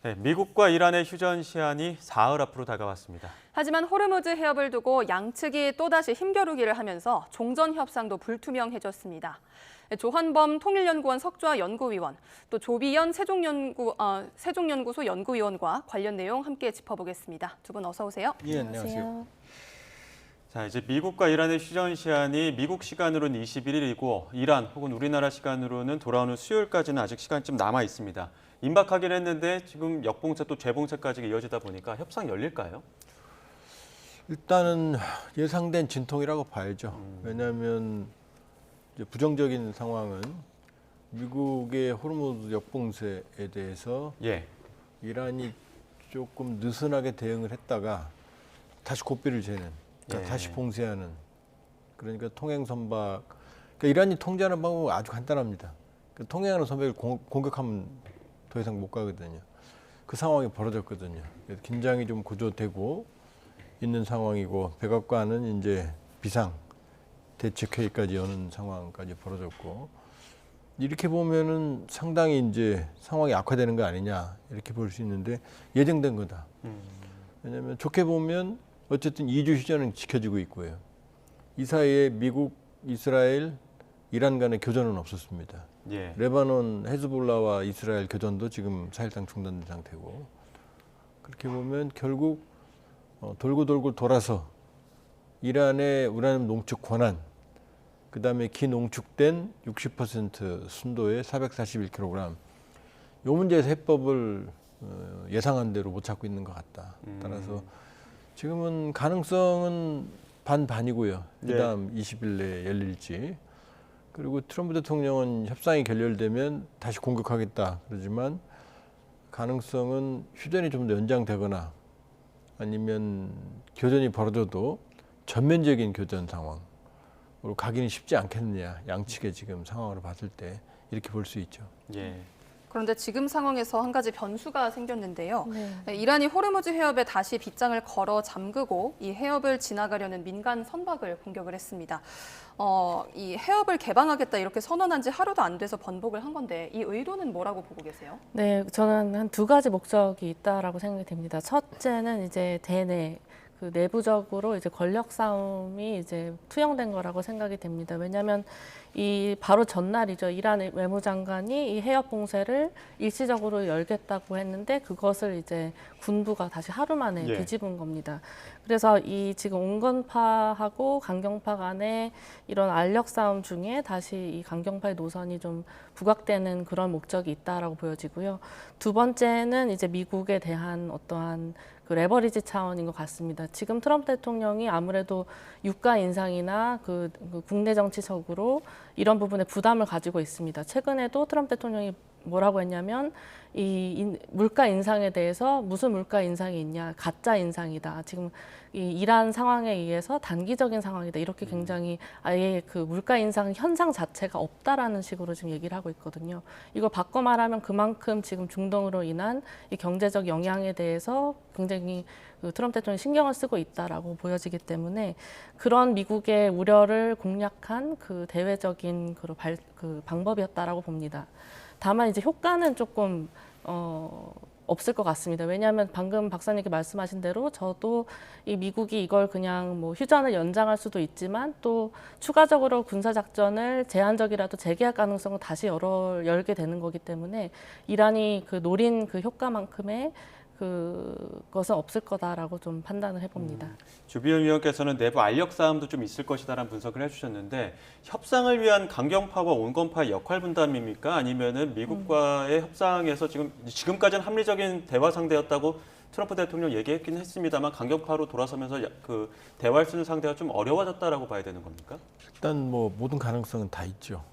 네, 미국과 이란의 휴전 시한이 사흘 앞으로 다가왔습니다. 하지만 호르무즈 해협을 두고 양측이 또다시 힘겨루기를 하면서 종전 협상도 불투명해졌습니다. 조한범 통일연구원 석좌 연구위원, 또 조비연 세종연구소 연구위원과 관련 내용 함께 짚어보겠습니다. 두 분 어서 오세요. 예, 안녕하세요. 자, 이제 미국과 이란의 휴전 시한이 미국 시간으로는 21일이고 이란 혹은 우리나라 시간으로는 돌아오는 수요일까지는 아직 시간이 좀 남아 있습니다. 임박하긴 했는데 지금 역봉차 또 재봉차까지 이어지다 보니까 협상 열릴까요? 일단은 예상된 진통이라고 봐야죠. 왜냐하면 이제 부정적인 상황은 미국의 호르무즈 역봉쇄에 대해서 이란이 조금 느슨하게 대응을 했다가 다시 고삐를 재는, 그러니까 다시 봉쇄하는, 그러니까 통행 선박. 그러니까 이란이 통제하는 방법은 아주 간단합니다. 그러니까 통행하는 선박을 공격하면 더 이상 못 가거든요. 그 상황이 벌어졌거든요. 그래서 긴장이 좀 고조되고 있는 상황이고, 백악관은 이제 비상 대책회의까지 여는 상황까지 벌어졌고, 이렇게 보면은 상당히 이제 상황이 악화되는 거 아니냐 이렇게 볼 수 있는데 예정된 거다. 왜냐하면 좋게 보면 어쨌든 2주 휴전은 지켜지고 있고요. 이 사이에 미국, 이스라엘, 이란 간의 교전은 없었습니다. 레바논, 헤즈볼라와 이스라엘 교전도 지금 사실상 중단된 상태고, 그렇게 보면 결국 돌고 돌아서 이란의 우라늄 농축 권한, 그 다음에 기농축된 60% 순도의 441kg, 이 문제에서 해법을 예상한 대로 못 찾고 있는 것 같다. 따라서 지금은 가능성은 반반이고요. 그다음 20일 내에 열릴지. 그리고 트럼프 대통령은 협상이 결렬되면 다시 공격하겠다 그러지만, 가능성은 휴전이 좀 더 연장되거나 아니면 교전이 벌어져도 전면적인 교전 상황으로 가기는 쉽지 않겠느냐, 양측의 지금 상황으로 봤을 때 이렇게 볼 수 있죠. 그런데 지금 상황에서 한 가지 변수가 생겼는데요. 이란이 호르무즈 해협에 다시 빗장을 걸어 잠그고 이 해협을 지나가려는 민간 선박을 공격을 했습니다. 이 해협을 개방하겠다 이렇게 선언한 지 하루도 안 돼서 번복을 한 건데, 이 의도는 뭐라고 보고 계세요? 네, 저는 한 두 가지 목적이 있다라고 생각이 됩니다. 첫째는 이제 대내 그 내부적으로 이제 권력 싸움이 이제 투영된 거라고 생각이 됩니다. 왜냐하면 이 바로 전날이죠. 이란 외무장관이 이 해협 봉쇄를 일시적으로 열겠다고 했는데 그것을 이제 군부가 다시 하루 만에 뒤집은 겁니다. 그래서 이 지금 온건파하고 강경파 간의 이런 알력 싸움 중에 다시 이 강경파의 노선이 좀 부각되는 그런 목적이 있다라고 보여지고요. 두 번째는 이제 미국에 대한 어떠한 그 레버리지 차원인 것 같습니다. 지금 트럼프 대통령이 아무래도 유가 인상이나 그 국내 정치적으로 이런 부분에 부담을 가지고 있습니다. 최근에도 트럼프 대통령이 뭐라고 했냐면 이 물가 인상에 대해서 무슨 물가 인상이 있냐, 가짜 인상이다. 지금 이 이란 상황에 의해서 단기적인 상황이다. 이렇게 굉장히 아예 그 물가 인상 현상 자체가 없다라는 식으로 지금 얘기를 하고 있거든요. 이걸 바꿔 말하면 그만큼 지금 중동으로 인한 이 경제적 영향에 대해서 굉장히 그 트럼프 대통령이 신경을 쓰고 있다라고 보여지기 때문에 그런 미국의 우려를 공략한 그 대외적인 그 방법이었다라고 봅니다. 다만 이제 효과는 조금 없을 것 같습니다. 왜냐하면 방금 박사님께 말씀하신 대로 저도 이 미국이 이걸 그냥 뭐 휴전을 연장할 수도 있지만 또 추가적으로 군사작전을 제한적이라도 재개할 가능성을 다시 열게 되는 거기 때문에 이란이 그 노린 그 효과만큼의 그것은 없을 거다라고 좀 판단을 해봅니다. 조비연 위원께서는 내부 알력 싸움도 좀 있을 것이다라는 분석을 해주셨는데, 협상을 위한 강경파와 온건파의 역할 분담입니까? 아니면은 미국과의 협상에서 지금까지는 합리적인 대화 상대였다고 트럼프 대통령 얘기했긴 했습니다만, 강경파로 돌아서면서 그 대화할 수 있는 상대가 좀 어려워졌다라고 봐야 되는 겁니까? 일단 뭐 모든 가능성은 다 있죠.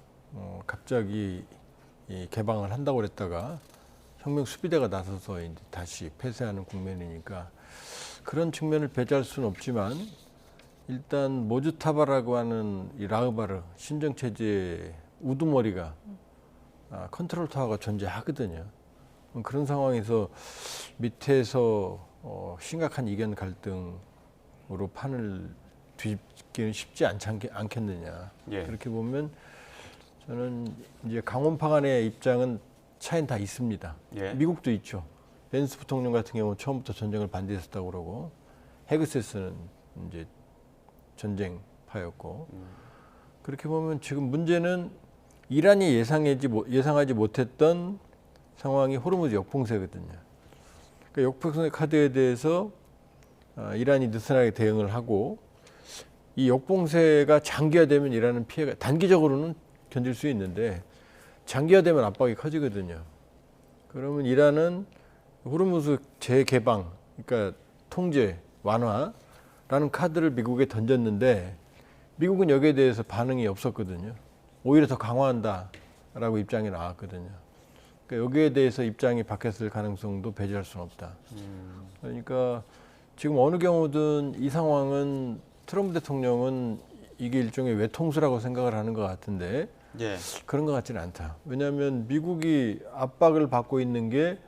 갑자기 개방을 한다고 그랬다가 혁명 수비대가 나서서 이제 다시 폐쇄하는 국면이니까 그런 측면을 배제할 수는 없지만, 일단 모주타바라고 하는 이 라흐바르 신정 체제의 우두머리가 컨트롤 타워가 존재하거든요. 그런 상황에서 밑에서 심각한 이견 갈등으로 판을 뒤집기는 쉽지 않겠느냐. 그렇게 보면 저는 이제 강원파 간의 입장은 차이는 다 있습니다. 미국도 있죠. 벤스 부통령 같은 경우는 처음부터 전쟁을 반대했었다고 그러고 헤그세스는 이제 전쟁파였고 그렇게 보면 지금 문제는 이란이 예상하지 못했던 상황이 호르무즈 역풍세거든요. 그러니까 역풍세 카드에 대해서 이란이 느슨하게 대응을 하고 이 역풍세가 장기화되면 이란은 피해가 단기적으로는 견딜 수 있는데 장기화되면 압박이 커지거든요. 그러면 이란은 호르무즈 재개방, 그러니까 통제, 완화라는 카드를 미국에 던졌는데 미국은 여기에 대해서 반응이 없었거든요. 오히려 더 강화한다라고 입장이 나왔거든요. 그러니까 여기에 대해서 입장이 바뀌었을 가능성도 배제할 수는 없다. 그러니까 지금 어느 경우든 이 상황은 트럼프 대통령은 이게 일종의 외통수라고 생각을 하는 것 같은데 예. 그런 것 같지는 않다. 왜냐하면 미국이 압박을 받고 있는 게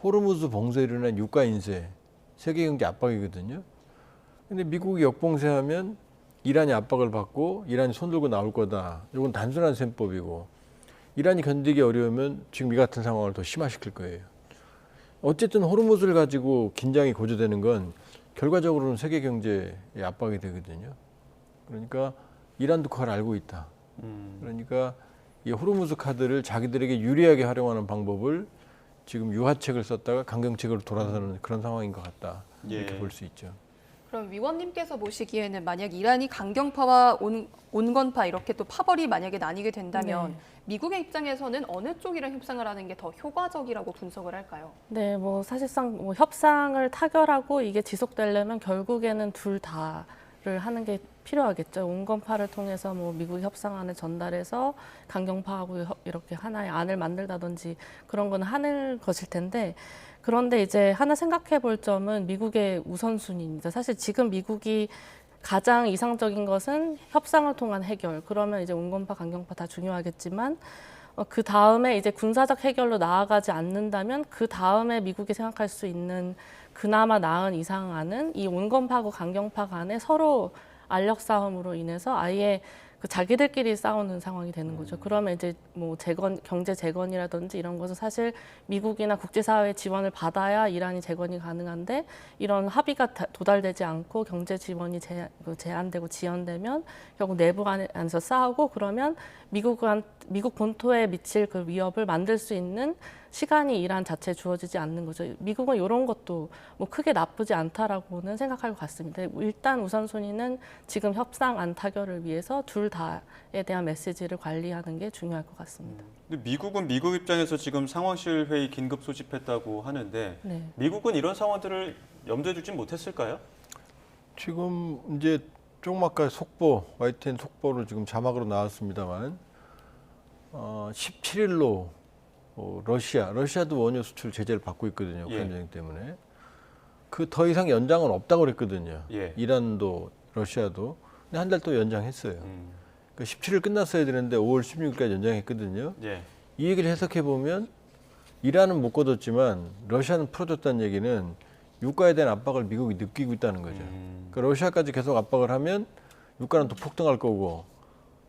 호르무즈 봉쇄로 인한 유가 인세, 세계 경제 압박이거든요. 근데 미국이 역봉쇄하면 이란이 압박을 받고 이란이 손들고 나올 거다. 이건 단순한 셈법이고 이란이 견디기 어려우면 지금 이 같은 상황을 더 심화시킬 거예요. 어쨌든 호르무즈를 가지고 긴장이 고조되는 건 결과적으로는 세계 경제에 압박이 되거든요. 그러니까 이란도 그걸 알고 있다. 그러니까 이 호르무즈 카드를 자기들에게 유리하게 활용하는 방법을 지금 유화책을 썼다가 강경책으로 돌아서는 그런 상황인 것 같다. 이렇게 예. 볼 수 있죠. 그럼 위원님께서 보시기에는 만약 이란이 강경파와 온건파 이렇게 또 파벌이 만약에 나뉘게 된다면 네. 미국의 입장에서는 어느 쪽이랑 협상을 하는 게 더 효과적이라고 분석을 할까요? 네, 뭐 사실상 뭐 협상을 타결하고 이게 지속되려면 결국에는 둘 다를 하는 게 필요하겠죠. 온건파를 통해서 뭐 미국이 협상안을 전달해서 강경파하고 이렇게 하나의 안을 만들다든지 그런 건 하는 것일 텐데 그런데 이제 하나 생각해 볼 점은 미국의 우선순위입니다. 사실 지금 미국이 가장 이상적인 것은 협상을 통한 해결. 그러면 이제 온건파, 강경파 다 중요하겠지만 그 다음에 이제 군사적 해결로 나아가지 않는다면 그 다음에 미국이 생각할 수 있는 그나마 나은 이상안은 이 온건파하고 강경파 간에 서로 알력 싸움으로 인해서 아예 그 자기들끼리 싸우는 상황이 되는 거죠. 그러면 이제 뭐 경제 재건이라든지 이런 것은 사실 미국이나 국제사회의 지원을 받아야 이란이 재건이 가능한데 이런 합의가 도달되지 않고 경제 지원이 제한되고 지연되면 결국 내부 안에서 싸우고 그러면 미국 본토에 미칠 그 위협을 만들 수 있는 시간이 이란 자체에 주어지지 않는 거죠. 미국은 이런 것도 뭐 크게 나쁘지 않다라고는 생각할 것 같습니다. 일단 우선순위는 지금 협상안 타결을 위해서 둘 다에 대한 메시지를 관리하는 게 중요할 것 같습니다. 근데 미국은 미국 입장에서 지금 상황실 회의 긴급 소집했다고 하는데 네. 미국은 이런 상황들을 염두에 두지 못했을까요? 지금 이제 조금 속보, YTN 속보로 지금 자막으로 나왔습니다만 17일로 러시아도 원유 수출 제재를 받고 있거든요. 우크라이나 전쟁 때문에. 그 더 이상 연장은 없다고 그랬거든요. 예. 이란도 러시아도. 근데 한 달 또 연장했어요. 그러니까 17일 끝났어야 되는데 5월 16일까지 연장했거든요. 예. 이 얘기를 해석해 보면 이란은 못 거뒀지만 러시아는 풀어줬다는 얘기는 유가에 대한 압박을 미국이 느끼고 있다는 거죠. 그러니까 러시아까지 계속 압박을 하면 유가는 또 폭등할 거고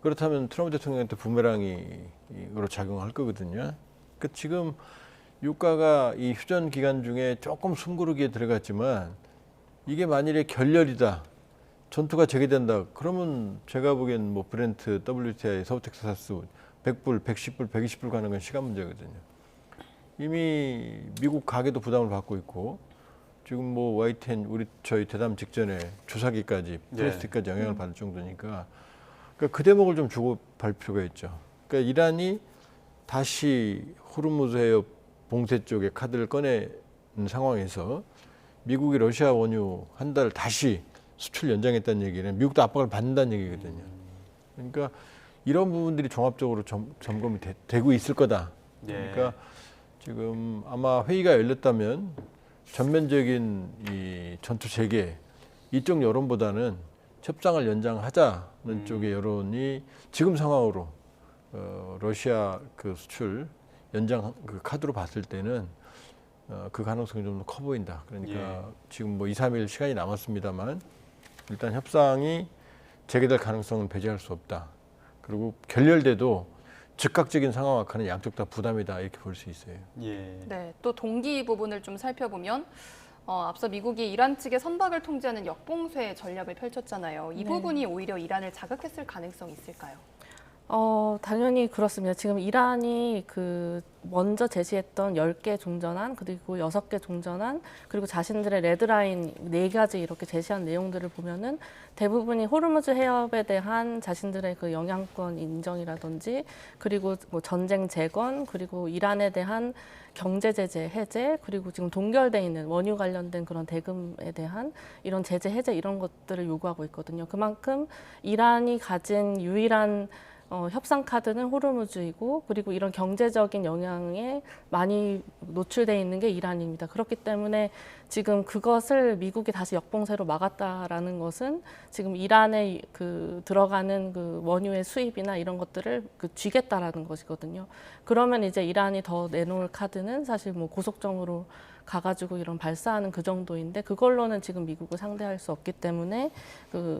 그렇다면 트럼프 대통령한테 부메랑이로 작용할 거거든요. 그 지금 유가가 이 휴전 기간 중에 조금 숨고르기에 들어갔지만 이게 만일에 결렬이다, 전투가 재개된다, 그러면 제가 보기엔 뭐 브렌트, WTI, 서부 텍사스 100불, 110불, 120불 가는 건 시간 문제거든요. 이미 미국 가계도 부담을 받고 있고 지금 뭐 YTN 저희 대담 직전에 주사기까지 플라스틱까지 영향을 받을 정도니까 그러니까 그 대목을 좀 주고 발 필요가 있죠. 그러니까 이란이 다시 호르무즈 해협 봉쇄 쪽에 카드를 꺼내는 상황에서 미국이 러시아 원유 한 달 다시 수출 연장했다는 얘기는 미국도 압박을 받는다는 얘기거든요. 그러니까 이런 부분들이 종합적으로 점검이 되고 있을 거다. 그러니까 지금 아마 회의가 열렸다면 전면적인 이 전투 재개 이쪽 여론보다는 협상을 연장하자는 쪽의 여론이 지금 상황으로 러시아 그 수출 연장 그 카드로 봤을 때는 그 가능성이 좀 더 커 보인다. 그러니까 지금 뭐 2, 3일 시간이 남았습니다만 일단 협상이 재개될 가능성은 배제할 수 없다. 그리고 결렬돼도 즉각적인 상황 악화는 양쪽 다 부담이다 이렇게 볼 수 있어요. 예. 네, 또 동기 부분을 좀 살펴보면 앞서 미국이 이란 측의 선박을 통제하는 역봉쇄 전략을 펼쳤잖아요. 이 네. 부분이 오히려 이란을 자극했을 가능성이 있을까요? 당연히 그렇습니다. 지금 이란이 먼저 제시했던 10개 종전안, 그리고 6개 종전안, 그리고 자신들의 레드라인 4가지 이렇게 제시한 내용들을 보면은 대부분이 호르무즈 해협에 대한 자신들의 그 영향권 인정이라든지, 그리고 뭐 전쟁 재건, 그리고 이란에 대한 경제 제재 해제, 그리고 지금 동결돼 있는 원유 관련된 그런 대금에 대한 이런 제재 해제 이런 것들을 요구하고 있거든요. 그만큼 이란이 가진 유일한 협상 카드는 호르무즈이고, 그리고 이런 경제적인 영향에 많이 노출돼 있는 게 이란입니다. 그렇기 때문에 지금 그것을 미국이 다시 역봉쇄로 막았다라는 것은 지금 이란에 들어가는 그 원유의 수입이나 이런 것들을 쥐겠다라는 것이거든요. 그러면 이제 이란이 더 내놓을 카드는 사실 뭐 고속정으로 가가지고 이런 발사하는 그 정도인데, 그걸로는 지금 미국을 상대할 수 없기 때문에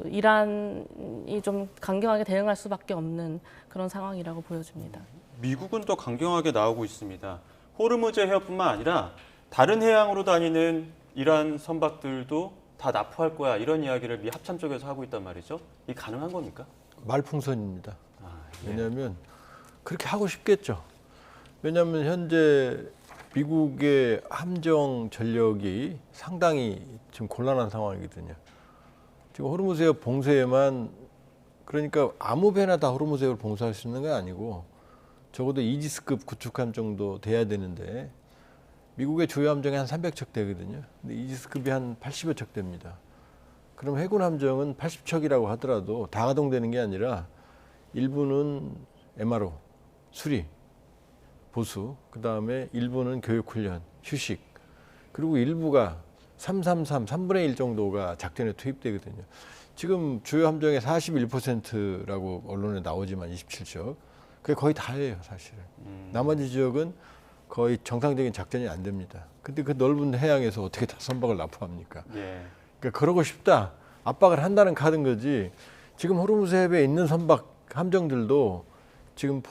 이란이 좀 강경하게 대응할 수밖에 없는 그런 상황이라고 보여집니다. 미국은 또 강경하게 나오고 있습니다. 호르무즈 해협뿐만 아니라 다른 해양으로 다니는 이란 선박들도 다 납포할 거야, 이런 이야기를 미 합참 쪽에서 하고 있단 말이죠. 이게 가능한 겁니까? 말풍선입니다. 예. 왜냐하면 그렇게 하고 싶겠죠. 왜냐하면 현재 미국의 함정 전력이 상당히 지금 곤란한 상황이거든요. 지금 호르무즈 해협 봉쇄에만, 그러니까 아무 배나 다 호르무즈 해협을 봉쇄할 수 있는 게 아니고 적어도 이지스급 구축함 정도 돼야 되는데, 미국의 주요 함정이 한 300척 되거든요. 근데 이지스급이 한 80여 척 됩니다. 그럼 해군 함정은 80척이라고 하더라도 다 가동되는 게 아니라 일부는 MRO, 수리, 보수, 그 다음에 일부는 교육훈련, 휴식, 그리고 일부가 3분의 1 정도가 작전에 투입되거든요. 지금 주요 함정의 41%라고 언론에 나오지만 27척, 그게 거의 다예요, 사실은. 나머지 지역은 거의 정상적인 작전이 안 됩니다. 근데 그 넓은 해양에서 어떻게 다 선박을 납포합니까? 예. 그러니까 그러고 싶다, 압박을 한다는 카드인 거지. 지금 호르무즈 해협에 있는 선박 함정들도 지금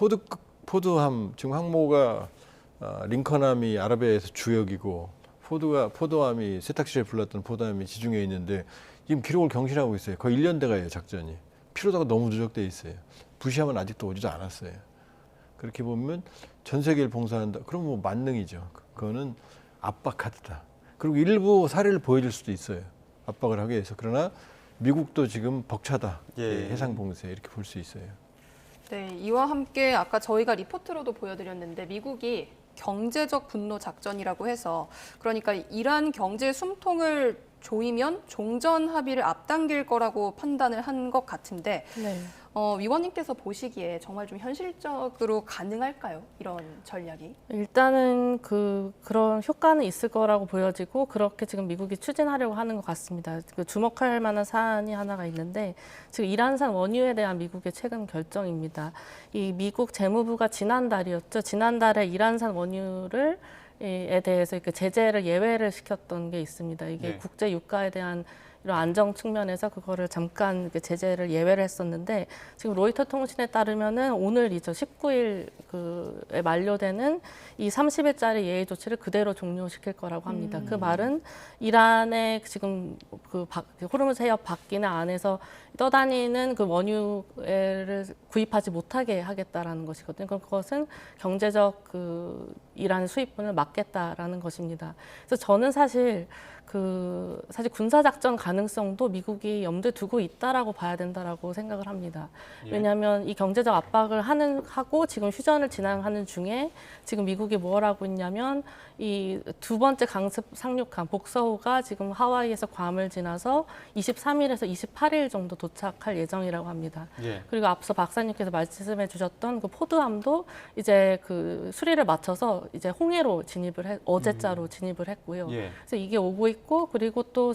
포드함, 지금 항모가 링컨함이 아라비아에서 주역이고, 포드함이 세탁실에 불렀던 포드함이 지중해에 있는데 지금 기록을 경신하고 있어요. 거의 1년 돼가요, 작전이. 피로도가 너무 누적돼 있어요. 부시함은 아직도 오지도 않았어요. 그렇게 보면 전 세계를 봉쇄한다. 그럼 뭐 만능이죠. 그거는 압박 카드다. 그리고 일부 사례를 보여줄 수도 있어요. 압박을 하기 위해서. 그러나 미국도 지금 벅차다. 예. 해상 봉쇄 이렇게 볼 수 있어요. 네, 이와 함께 아까 저희가 리포트로도 보여드렸는데 미국이 경제적 분노 작전이라고 해서, 그러니까 이란 경제 숨통을 조이면 종전 합의를 앞당길 거라고 판단을 한 것 같은데, 네. 위원님께서 보시기에 정말 좀 현실적으로 가능할까요? 이런 전략이? 일단은 그런 효과는 있을 거라고 보여지고, 그렇게 지금 미국이 추진하려고 하는 것 같습니다. 주목할 만한 사안이 하나가 있는데, 지금 이란산 원유에 대한 미국의 최근 결정입니다. 이 미국 재무부가 지난달이었죠. 지난달에 이란산 원유를 에 대해서 이렇게 제재를 예외를 시켰던 게 있습니다. 이게 네. 국제 유가에 대한 이런 안정 측면에서 그거를 잠깐 이렇게 제재를 예외를 했었는데, 지금 로이터 통신에 따르면은 오늘이죠, 19일에 만료되는 이 30일짜리 예외 조치를 그대로 종료시킬 거라고 합니다. 그 말은 이란의 지금 호르무즈 해협 밖이나 안에서 떠다니는 그 원유를 구입하지 못하게 하겠다라는 것이거든요. 그것은 경제적 이란 수입분을 막겠다라는 것입니다. 그래서 저는 사실 군사작전 가능성도 미국이 염두에 두고 있다라고 봐야 된다라고 생각을 합니다. 예. 왜냐하면 이 경제적 압박을 하고 지금 휴전을 진행하는 중에 지금 미국이 뭘 하고 있냐면, 이 두 번째 강습 상륙함 복서호가 지금 하와이에서 괌을 지나서 23일에서 28일 정도 도착할 예정이라고 합니다. 예. 그리고 앞서 박사님께서 말씀해 주셨던 그 포드함도 이제 수리를 마쳐서 이제 홍해로 어제자로 진입을 했고요. 예. 그래서 이게 오고 있고, 그리고 또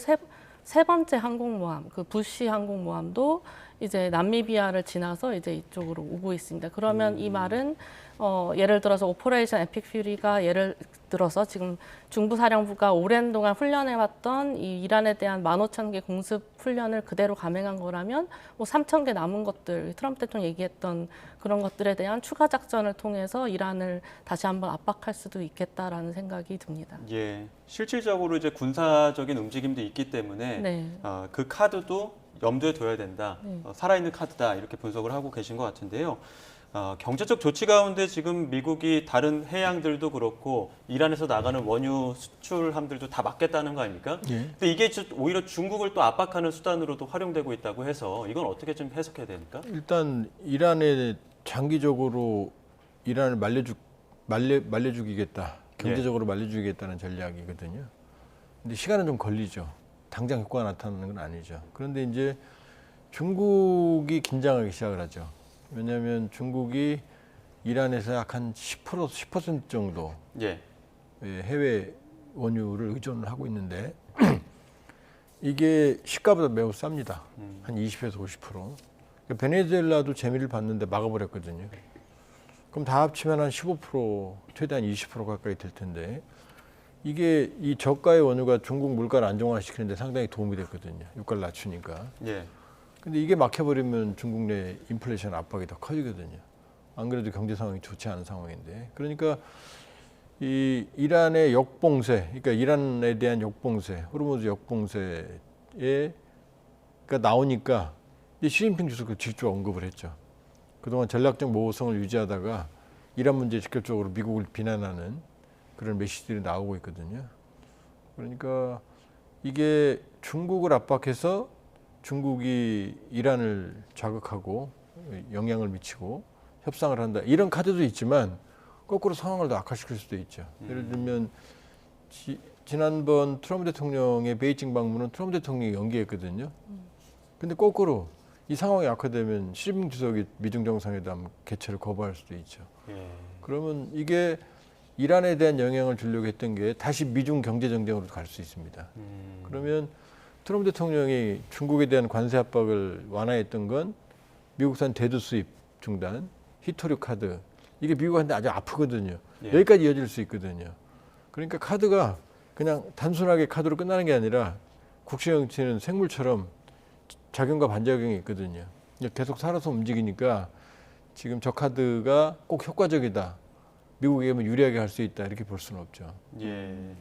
세 번째 항공모함, 부시 항공모함도 이제 남미비아를 지나서 이제 이쪽으로 오고 있습니다. 그러면 이 말은 예를 들어서 오퍼레이션 에픽 퓨리가 예를 들어서 지금 중부사령부가 오랜 동안 훈련해왔던 이 이란에 대한 15,000개 공습 훈련을 그대로 감행한 거라면 뭐 3,000개 남은 것들, 트럼프 대통령이 얘기했던 그런 것들에 대한 추가 작전을 통해서 이란을 다시 한번 압박할 수도 있겠다라는 생각이 듭니다. 예, 실질적으로 이제 군사적인 움직임도 있기 때문에 네. 그 카드도 염두에 둬야 된다. 살아있는 카드다 이렇게 분석을 하고 계신 것 같은데요. 경제적 조치 가운데 지금 미국이 다른 해양들도 그렇고 이란에서 나가는 원유 수출함들도 다 막겠다는 거 아닙니까? 예. 근데 이게 오히려 중국을 또 압박하는 수단으로도 활용되고 있다고 해서 이건 어떻게 좀 해석해야 됩니까? 일단 이란에 장기적으로 이란을 말려 죽이겠다, 경제적으로 말려 죽이겠다는 전략이거든요. 근데 시간은 좀 걸리죠. 당장 효과가 나타나는 건 아니죠. 그런데 이제 중국이 긴장하기 시작을 하죠. 왜냐하면 중국이 이란에서 약 한 10% 정도 예. 해외 원유를 의존을 하고 있는데 이게 시가보다 매우 쌉니다. 한 20에서 50%. 그러니까 베네수엘라도 재미를 봤는데 막아버렸거든요. 그럼 다 합치면 한 15%, 최대한 20% 가까이 될 텐데 이게 이 저가의 원유가 중국 물가를 안정화시키는 데 상당히 도움이 됐거든요. 유가를 낮추니까. 예. 근데 이게 막혀버리면 중국 내 인플레이션 압박이 더 커지거든요. 안 그래도 경제 상황이 좋지 않은 상황인데. 그러니까 이 이란의 역봉쇄, 그러니까 이란에 대한 역봉쇄, 호르무즈 역봉쇄가 나오니까 시진핑 주석도 직접 언급을 했죠. 그동안 전략적 모호성을 유지하다가 이란 문제에 직접적으로 미국을 비난하는 그런 메시지들이 나오고 있거든요. 그러니까 이게 중국을 압박해서 중국이 이란을 자극하고 영향을 미치고 협상을 한다. 이런 카드도 있지만 거꾸로 상황을 더 악화시킬 수도 있죠. 예를 들면 지난번 트럼프 대통령의 베이징 방문은 트럼프 대통령이 연기했거든요. 근데 거꾸로 이 상황이 악화되면 시진핑 주석이 미중 정상회담 개최를 거부할 수도 있죠. 예. 그러면 이게 이란에 대한 영향을 주려고 했던 게 다시 미중 경제 정쟁으로 갈 수 있습니다. 그러면 트럼프 대통령이 중국에 대한 관세 압박을 완화했던 건 미국산 대두 수입 중단, 히토류 카드, 이게 미국한테 아주 아프거든요. 예. 여기까지 이어질 수 있거든요. 그러니까 카드가 그냥 단순하게 카드로 끝나는 게 아니라 국제 정치는 생물처럼 작용과 반작용이 있거든요. 계속 살아서 움직이니까 지금 저 카드가 꼭 효과적이다. 미국에게만 유리하게 할 수 있다. 이렇게 볼 수는 없죠. 예.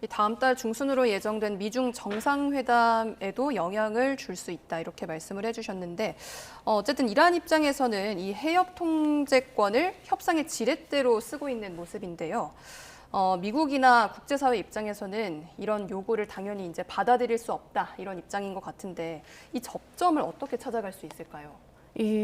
이 다음 달 중순으로 예정된 미중 정상회담에도 영향을 줄 수 있다 이렇게 말씀을 해주셨는데 어쨌든 이란 입장에서는 이 해협 통제권을 협상의 지렛대로 쓰고 있는 모습인데요. 미국이나 국제사회 입장에서는 이런 요구를 당연히 이제 받아들일 수 없다 이런 입장인 것 같은데 이 접점을 어떻게 찾아갈 수 있을까요?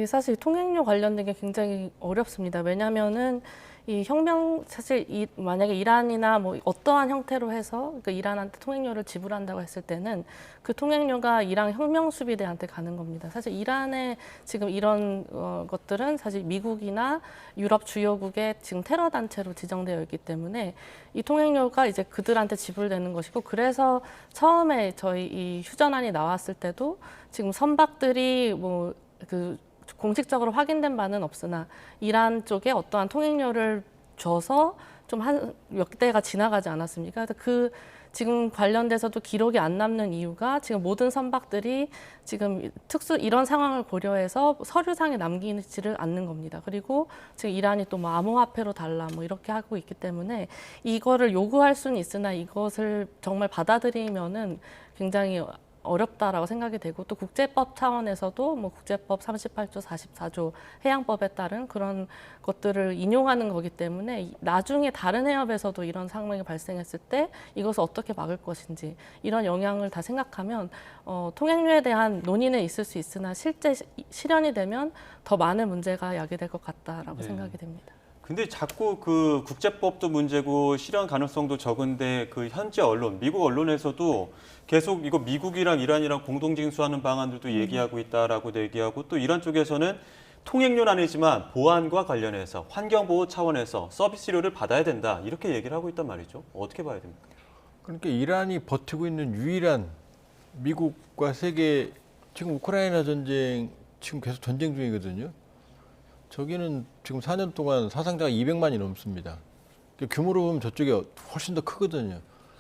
사실 통행료 관련된 게 굉장히 어렵습니다. 왜냐하면은 이 혁명 사실 만약에 이란이나 뭐 어떠한 형태로 해서 그러니까 이란한테 통행료를 지불한다고 했을 때는 그 통행료가 이란 혁명 수비대한테 가는 겁니다. 사실 이란의 지금 이런 것들은 사실 미국이나 유럽 주요국의 지금 테러 단체로 지정되어 있기 때문에 이 통행료가 이제 그들한테 지불되는 것이고 그래서 처음에 저희 이 휴전안이 나왔을 때도 지금 선박들이 공식적으로 확인된 바는 없으나 이란 쪽에 어떠한 통행료를 줘서 좀 한 몇 대가 지나가지 않았습니까? 그래서 지금 관련돼서도 기록이 안 남는 이유가 지금 모든 선박들이 지금 이런 상황을 고려해서 서류상에 남기지를 않는 겁니다. 그리고 지금 이란이 또 뭐 암호화폐로 달라 뭐 이렇게 하고 있기 때문에 이거를 요구할 수는 있으나 이것을 정말 받아들이면은 굉장히 어렵다라고 생각이 되고 또 국제법 차원에서도 뭐 국제법 38조, 44조 해양법에 따른 그런 것들을 인용하는 거기 때문에 나중에 다른 해협에서도 이런 상황이 발생했을 때 이것을 어떻게 막을 것인지 이런 영향을 다 생각하면 통행료에 대한 논의는 있을 수 있으나 실제 실현이 되면 더 많은 문제가 야기될 것 같다라고 생각이 됩니다. 근데 자꾸 그 국제법도 문제고 실현 가능성도 적은데 그 현지 언론, 미국 언론에서도 계속 이거 미국이랑 이란이랑 공동 징수하는 방안들도 얘기하고 있다라고 얘기하고 또 이란 쪽에서는 통행료는 아니지만 보안과 관련해서 환경보호 차원에서 서비스료를 받아야 된다 이렇게 얘기를 하고 있단 말이죠. 어떻게 봐야 됩니까? 그러니까 이란이 버티고 있는 유일한 미국과 세계 지금 우크라이나 전쟁 지금 계속 전쟁 중이거든요. 저기는 지금 4년 동안 사상자가 200만이 넘습니다. 그러니까 규모로 보면 저쪽이 훨씬 더 크거든요.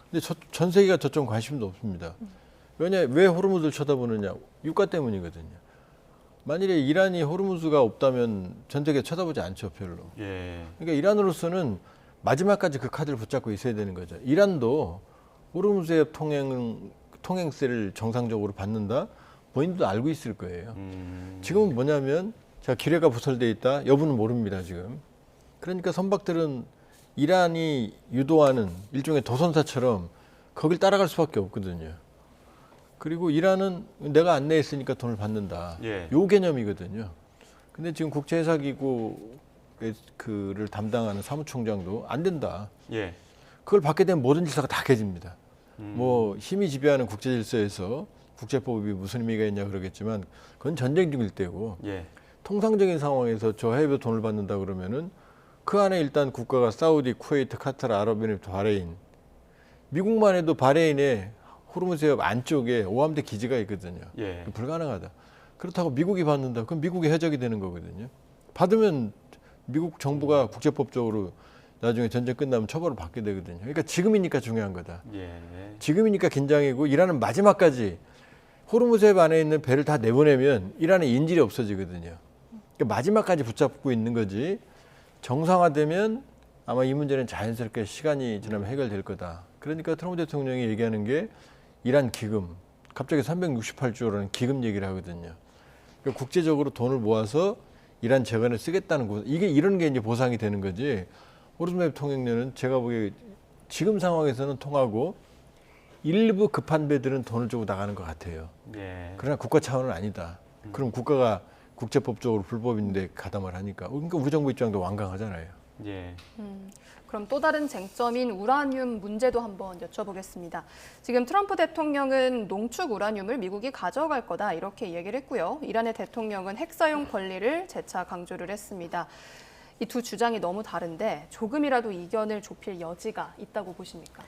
근데 전 세계가 저쪽 관심도 없습니다. 왜 호르무즈를 쳐다보느냐? 유가 때문이거든요. 만일에 이란이 호르무즈가 없다면 전 세계 쳐다보지 않죠, 별로. 예. 그러니까 이란으로서는 마지막까지 그 카드를 붙잡고 있어야 되는 거죠. 이란도 호르무즈의 통행세를 정상적으로 받는다? 본인도 알고 있을 거예요. 지금은 뭐냐면 자, 기뢰가 부설돼 있다. 여부는 모릅니다, 지금. 그러니까 선박들은 이란이 유도하는 일종의 도선사처럼 거길 따라갈 수밖에 없거든요. 그리고 이란은 내가 안내했으니까 돈을 받는다. 예. 요 개념이거든요. 근데 지금 국제해사기구를 담당하는 사무총장도 안 된다. 예. 그걸 받게 되면 모든 질서가 다 깨집니다. 뭐 힘이 지배하는 국제 질서에서 국제법이 무슨 의미가 있냐 그러겠지만 그건 전쟁 중일 때고 예. 통상적인 상황에서 저 해외 돈을 받는다 그러면은 그 안에 일단 국가가 사우디, 쿠웨이트, 카타르, 아랍에미리트, 바레인, 미국만 해도 바레인에 호르무즈 해협 안쪽에 오함대 기지가 있거든요. 예. 불가능하다. 그렇다고 미국이 받는다. 그럼 미국이 해적이 되는 거거든요. 받으면 미국 정부가 국제법적으로 나중에 전쟁 끝나면 처벌을 받게 되거든요. 그러니까 지금이니까 중요한 거다. 예. 지금이니까 긴장이고 이란은 마지막까지 호르무즈 해협 안에 있는 배를 다 내보내면 이란의 인질이 없어지거든요. 그러니까 마지막까지 붙잡고 있는 거지. 정상화되면 아마 이 문제는 자연스럽게 시간이 지나면 해결될 거다. 그러니까 트럼프 대통령이 얘기하는 게 이란 기금, 갑자기 368조라는 기금 얘기를 하거든요. 그러니까 국제적으로 돈을 모아서 이란 재건에 쓰겠다는 거. 이게 이런 게 이제 보상이 되는 거지. 호르무즈 해협 통행료는 제가 보기에 지금 상황에서는 통하고 일부 급한 배들은 돈을 주고 나가는 것 같아요. 예. 그러나 국가 차원은 아니다. 그럼 국가가 국제법적으로 불법인데 가담을 하니까. 그러니까 우리 정부 입장도 완강하잖아요. 예. 그럼 또 다른 쟁점인 우라늄 문제도 한번 여쭤보겠습니다. 지금 트럼프 대통령은 농축 우라늄을 미국이 가져갈 거다 이렇게 얘기를 했고요. 이란의 대통령은 핵 사용 권리를 재차 강조를 했습니다. 이 두 주장이 너무 다른데 조금이라도 이견을 좁힐 여지가 있다고 보십니까?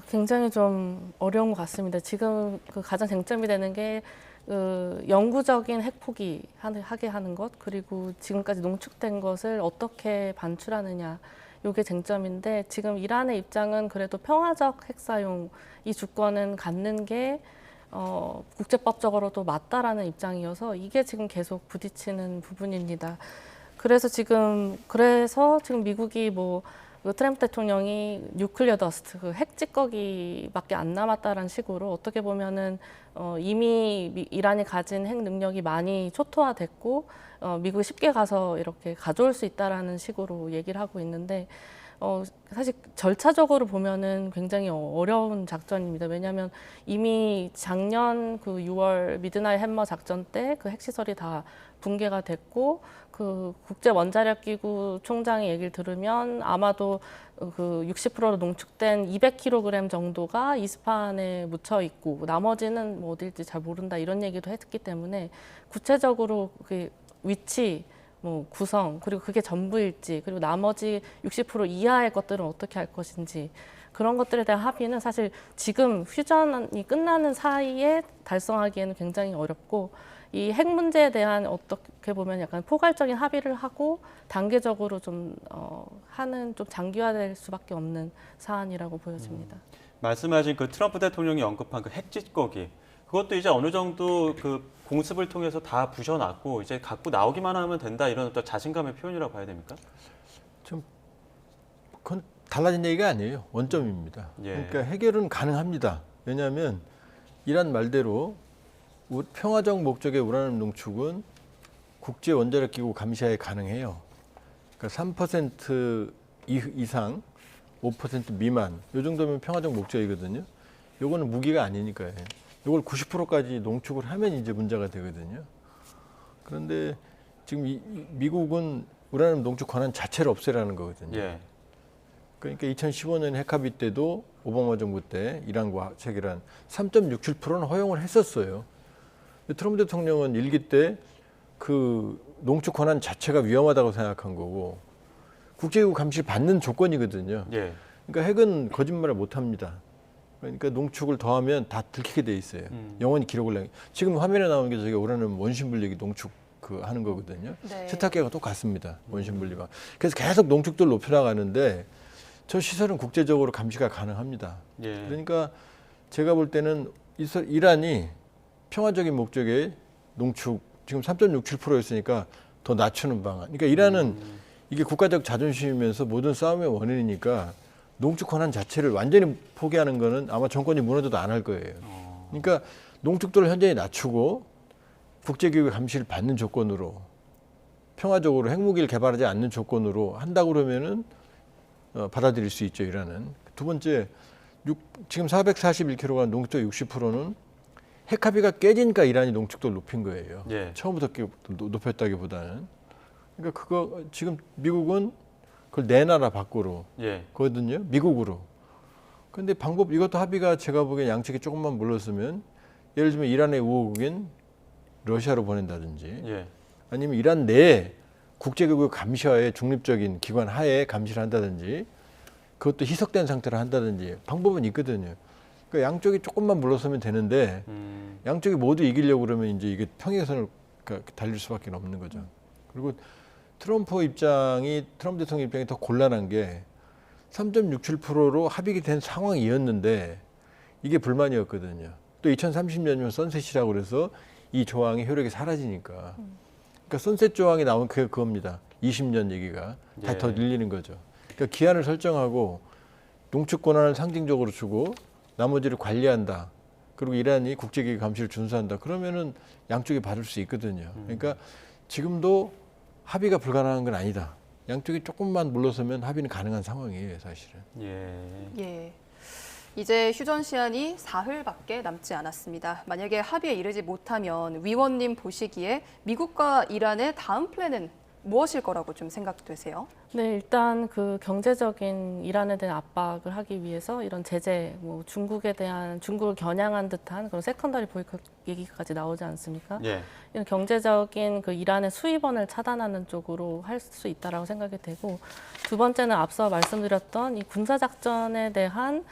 굉장히 좀 어려운 것 같습니다. 지금 그 가장 쟁점이 되는 게 영구적인 핵 포기하게 하는 것, 그리고 지금까지 농축된 것을 어떻게 반출하느냐, 이게 쟁점인데 지금 이란의 입장은 그래도 평화적 핵 사용 이 주권은 갖는 게 국제법적으로도 맞다라는 입장이어서 이게 지금 계속 부딪히는 부분입니다. 그래서 지금 미국이 트럼프 대통령이 뉴클리어 더스트, 그 핵 찌꺼기밖에 안 남았다라는 식으로 어떻게 보면은 이미 이란이 가진 핵 능력이 많이 초토화됐고 미국이 쉽게 가서 이렇게 가져올 수 있다라는 식으로 얘기를 하고 있는데 사실 절차적으로 보면은 굉장히 어려운 작전입니다. 왜냐하면 이미 작년 그 6월 미드나잇 햄머 작전 때 그 핵시설이 다 붕괴가 됐고 그 국제 원자력 기구 총장의 얘기를 들으면 아마도 그 60%로 농축된 200kg 정도가 이스파한에 묻혀 있고 나머지는 뭐 어딜지 잘 모른다 이런 얘기도 했기 때문에 구체적으로 그 위치, 구성, 그리고 그게 전부일지, 그리고 나머지 60% 이하의 것들은 어떻게 할 것인지 그런 것들에 대한 합의는 사실 지금 휴전이 끝나는 사이에 달성하기에는 굉장히 어렵고 이 핵 문제에 대한 어떻게 보면 약간 포괄적인 합의를 하고 단계적으로 좀 장기화될 수밖에 없는 사안이라고 보여집니다. 말씀하신 그 트럼프 대통령이 언급한 그 핵찌꺼기 그것도 이제 어느 정도 그 공습을 통해서 다 부셔놨고 이제 갖고 나오기만 하면 된다 이런 어떤 자신감의 표현이라고 봐야 됩니까? 그건 달라진 얘기가 아니에요. 원점입니다. 예. 그러니까 해결은 가능합니다. 왜냐하면 이란 말대로 평화적 목적의 우라늄 농축은 국제 원자력 기구 감시하에 가능해요. 그러니까 3% 이상, 5% 미만, 이 정도면 평화적 목적이거든요. 요거는 무기가 아니니까요. 이걸 90%까지 농축을 하면 이제 문제가 되거든요. 그런데 지금 미국은 우라늄 농축 권한 자체를 없애라는 거거든요. 예. 그러니까 2015년 핵합의 때도 오바마 정부 때 이란과 체결한 3.67%는 허용을 했었어요. 트럼프 대통령은 일기 때 그 농축 권한 자체가 위험하다고 생각한 거고 국제기구 감시를 받는 조건이거든요. 예. 그러니까 핵은 거짓말을 못 합니다. 그러니까 농축을 더하면 다 들키게 돼 있어요. 영원히 기록을 내. 지금 화면에 나오는 게 저게 우라늄 원심 분리기 농축 그 하는 거거든요. 네. 세탁기가 똑같습니다. 원심 분리가. 그래서 계속 농축도를 높여나가는데 저 시설은 국제적으로 감시가 가능합니다. 예. 그러니까 제가 볼 때는 이란이 평화적인 목적의 농축 지금 3.67%였으니까 더 낮추는 방안. 그러니까 이란은 이게 국가적 자존심이면서 모든 싸움의 원인이니까 농축 권한 자체를 완전히 포기하는 거는 아마 정권이 무너져도 안 할 거예요. 그러니까 농축도를 현저히 낮추고 국제기구의 감시를 받는 조건으로 평화적으로 핵무기를 개발하지 않는 조건으로 한다고 그러면은 받아들일 수 있죠, 이란은. 두 번째, 지금 441kg가 농축도 60%는 핵합의가 깨지니까 이란이 농축도를 높인 거예요. 예. 처음부터 높였다기보다는. 그러니까 그거 지금 미국은 그걸 내놔라 밖으로 예. 거든요. 미국으로. 근데 방법 이것도 합의가 제가 보기엔 양측이 조금만 물렀으면 예를 들면 이란의 우호국인 러시아로 보낸다든지 예. 아니면 이란 내에 국제기구 감시하에 중립적인 기관 하에 감시를 한다든지 그것도 희석된 상태로 한다든지 방법은 있거든요. 그러니까 양쪽이 조금만 물러서면 되는데 양쪽이 모두 이기려고 그러면 이제 이게 평행선을 달릴 수밖에 없는 거죠. 그리고 트럼프 대통령 입장이 더 곤란한 게 3.67%로 합의가 된 상황이었는데 이게 불만이었거든요. 또 2030년이면 선셋이라고 그래서 이 조항이 효력이 사라지니까. 그러니까 선셋 조항이 나오면 그겁니다. 20년 얘기가 다 더 예. 늘리는 거죠. 그러니까 기한을 설정하고 농축 권한을 상징적으로 주고 나머지를 관리한다. 그리고 이란이 국제기구 감시를 준수한다. 그러면은 양쪽이 받을 수 있거든요. 그러니까 지금도 합의가 불가능한 건 아니다. 양쪽이 조금만 물러서면 합의는 가능한 상황이에요, 사실은. 예. 예. 이제 휴전 시한이 사흘밖에 남지 않았습니다. 만약에 합의에 이르지 못하면 위원님 보시기에 미국과 이란의 다음 플랜은 무엇일 거라고 좀 생각되세요? 네, 일단 그 경제적인 이란에 대한 압박을 하기 위해서 이런 제재, 뭐 중국을 겨냥한 듯한 그런 세컨더리 보이콧 얘기까지 나오지 않습니까? 예. 이런 경제적인 그 이란의 수입원을 차단하는 쪽으로 할 수 있다라고 생각이 되고, 두 번째는 앞서 말씀드렸던 이 군사 작전에 대한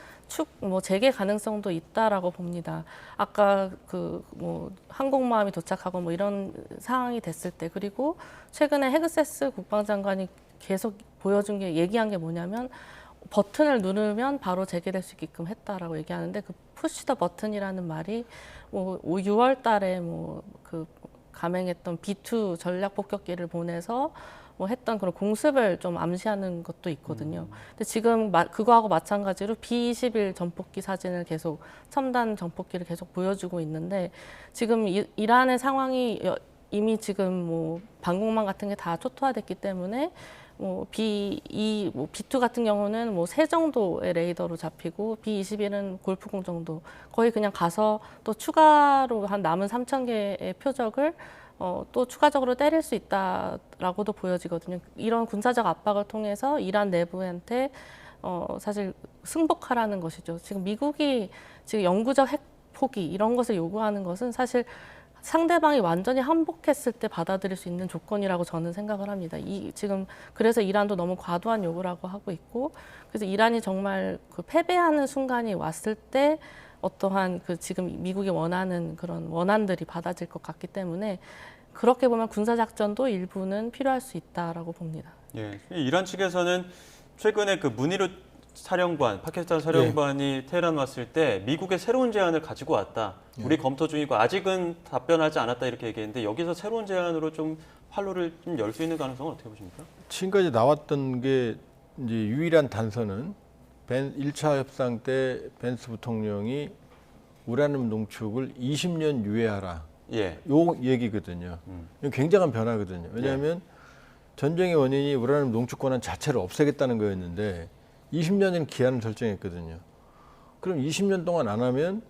재개 가능성도 있다라고 봅니다. 아까 항공모함이 도착하고 뭐 이런 상황이 됐을 때, 그리고 최근에 헤그세스 국방장관이 계속 얘기한 게 뭐냐면 버튼을 누르면 바로 재개될 수 있게끔 했다라고 얘기하는데, 그 푸시 더 버튼이라는 말이 6월 달에 감행했던 B2 전략 폭격기를 보내서 했던 그런 공습을 좀 암시하는 것도 있거든요. 근데 지금 그거하고 마찬가지로 B-21 전폭기 사진을 계속 첨단 전폭기를 계속 보여주고 있는데, 지금 이란의 상황이 이미 지금 방공망 같은 게 다 초토화됐기 때문에 B2 같은 경우는 3 정도의 레이더로 잡히고 B21은 골프공 정도, 거의 그냥 가서 또 추가로 한 남은 3,000개의 표적을 또 추가적으로 때릴 수 있다라고도 보여지거든요. 이런 군사적 압박을 통해서 이란 내부한테 사실 승복하라는 것이죠. 지금 미국이 지금 영구적 핵 포기 이런 것을 요구하는 것은 사실 상대방이 완전히 항복했을 때 받아들일 수 있는 조건이라고 저는 생각을 합니다. 지금 그래서 이란도 너무 과도한 요구라고 하고 있고, 그래서 이란이 정말 그 패배하는 순간이 왔을 때 어떠한 지금 미국이 원하는 그런 원안들이 받아질 것 같기 때문에, 그렇게 보면 군사작전도 일부는 필요할 수 있다라고 봅니다. 예. 이란 측에서는 최근에 그 무니르 사령관, 파키스탄 사령관이 테헤란 왔을 때 미국의 새로운 제안을 가지고 왔다. 우리 검토 중이고 아직은 답변하지 않았다 이렇게 얘기했는데, 여기서 새로운 제안으로 좀 활로를 좀 열 수 있는 가능성은 어떻게 보십니까? 지금까지 나왔던 게 이제 유일한 단서는 1차 협상 때 벤스 부통령이 우라늄 농축을 20년 유예하라. 예. 요 얘기거든요. 이건 굉장한 변화거든요. 왜냐하면 전쟁의 원인이 우라늄 농축 권한 자체를 없애겠다는 거였는데 20년은 기한을 설정했거든요. 그럼 20년 동안 안 하면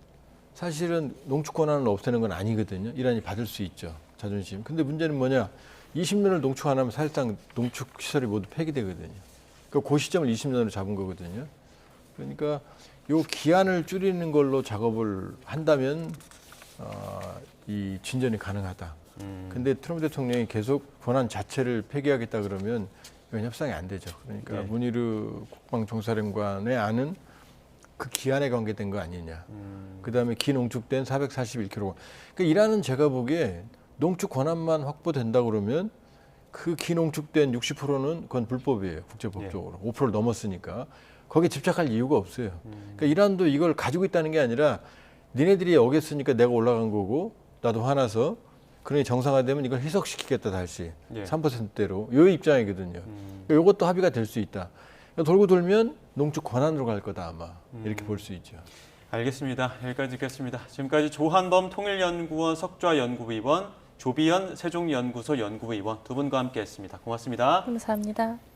사실은 농축 권한을 없애는 건 아니거든요. 이란이 받을 수 있죠. 자존심. 근데 문제는 뭐냐? 20년을 농축 안 하면 사실상 농축 시설이 모두 폐기되거든요. 그러니까 그 시점을 20년으로 잡은 거거든요. 그러니까 요 기한을 줄이는 걸로 작업을 한다면 이 진전이 가능하다. 근데 트럼프 대통령이 계속 권한 자체를 폐기하겠다 그러면 이건 협상이 안 되죠. 그러니까 네. 무니르 국방총사령관의 안은 그 기한에 관계된 거 아니냐. 그다음에 기농축된 441kg. 그러니까 이란은 제가 보기에 농축 권한만 확보된다 그러면 그 기농축된 60%는 그건 불법이에요. 국제법적으로. 5%를 넘었으니까. 거기에 집착할 이유가 없어요. 그러니까 이란도 이걸 가지고 있다는 게 아니라 니네들이 어겼으니까 내가 올라간 거고 나도 화나서 그러니 정상화되면 이걸 희석시키겠다 다시 3%대로 요 입장이거든요. 그러니까 이것도 합의가 될 수 있다. 그러니까 돌고 돌면 농축 권한으로 갈 거다 아마 이렇게 볼 수 있죠. 알겠습니다. 여기까지 듣겠습니다. 지금까지 조한범 통일연구원 석좌연구위원, 조비연 세종연구소 연구위원 두 분과 함께했습니다. 고맙습니다. 감사합니다.